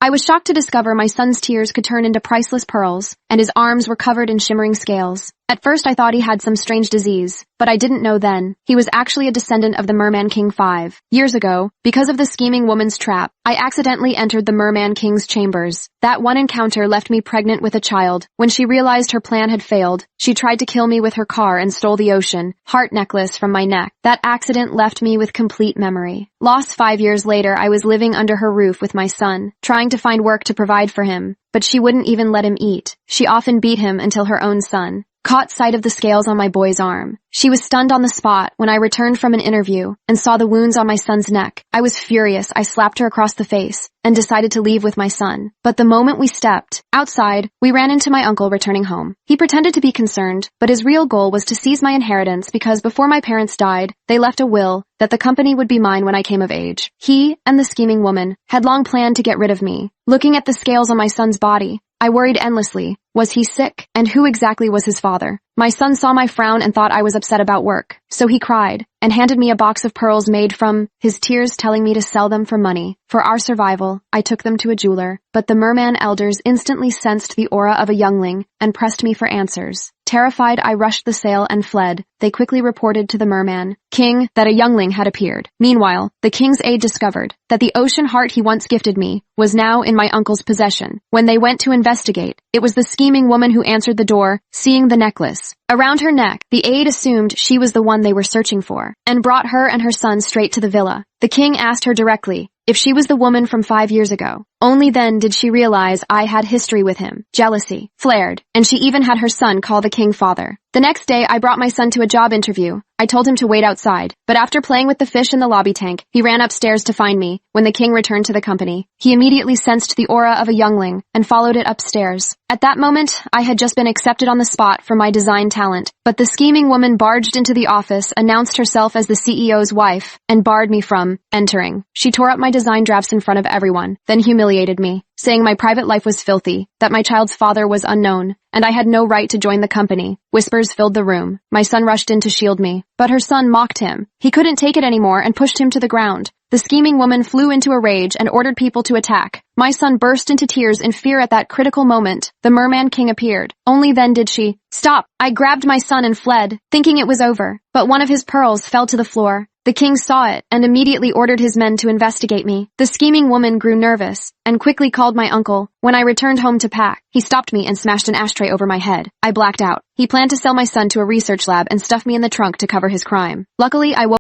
I was shocked to discover my son's tears could turn into priceless pearls, and his arms were covered in shimmering scales. At first I thought he had some strange disease, but I didn't know then. He was actually a descendant of the Merman King 5 years ago. Because of the scheming woman's trap, I accidentally entered the Merman King's chambers. That one encounter left me pregnant with a child. When she realized her plan had failed, she tried to kill me with her car and stole the ocean heart necklace from my neck. That accident left me with complete memory. Lost 5 years later, I was living under her roof with my son, trying to find work to provide for him, but she wouldn't even let him eat. She often beat him until her own son caught sight of the scales on my boy's arm. She was stunned on the spot when I returned from an interview and saw the wounds on my son's neck. I was furious. I slapped her across the face and decided to leave with my son. But the moment we stepped outside, we ran into my uncle returning home. He pretended to be concerned, but his real goal was to seize my inheritance because before my parents died, they left a will that the company would be mine when I came of age. He and the scheming woman had long planned to get rid of me. Looking at the scales on my son's body, I worried endlessly. Was he sick? And who exactly was his father? My son saw my frown and thought I was upset about work, so he cried and handed me a box of pearls made from his tears, telling me to sell them for money. For our survival, I took them to a jeweler, but the Merman elders instantly sensed the aura of a youngling and pressed me for answers. Terrified, I rushed the sale and fled. They quickly reported to the Merman King that a youngling had appeared. Meanwhile, the king's aide discovered that the ocean heart he once gifted me was now in my uncle's possession. When they went to investigate, it was the scheming woman who answered the door, seeing the necklace around her neck. The aide assumed she was the one they were searching for and brought her and her son straight to the villa. The king asked her directly if she was the woman from 5 years ago. Only then did she realize I had history with him. Jealousy flared, and she even had her son call the king father. The next day, I brought my son to a job interview. I told him to wait outside, but after playing with the fish in the lobby tank, he ran upstairs to find me. When the king returned to the company, he immediately sensed the aura of a youngling and followed it upstairs. At that moment, I had just been accepted on the spot for my design talent, but the scheming woman barged into the office, announced herself as the CEO's wife, and barred me from entering. She tore up my design drafts in front of everyone, then humiliated me, saying my private life was filthy, that my child's father was unknown, and I had no right to join the company. Whispers filled the room. My son rushed in to shield me, but her son mocked him. He couldn't take it anymore and pushed him to the ground. The scheming woman flew into a rage and ordered people to attack. My son burst into tears in fear at that critical moment. The Merman King appeared. Only then did she stop. I grabbed my son and fled, thinking it was over, but one of his pearls fell to the floor. The king saw it and immediately ordered his men to investigate me. The scheming woman grew nervous and quickly called my uncle. When I returned home to pack, he stopped me and smashed an ashtray over my head. I blacked out. He planned to sell my son to a research lab and stuff me in the trunk to cover his crime. Luckily, I woke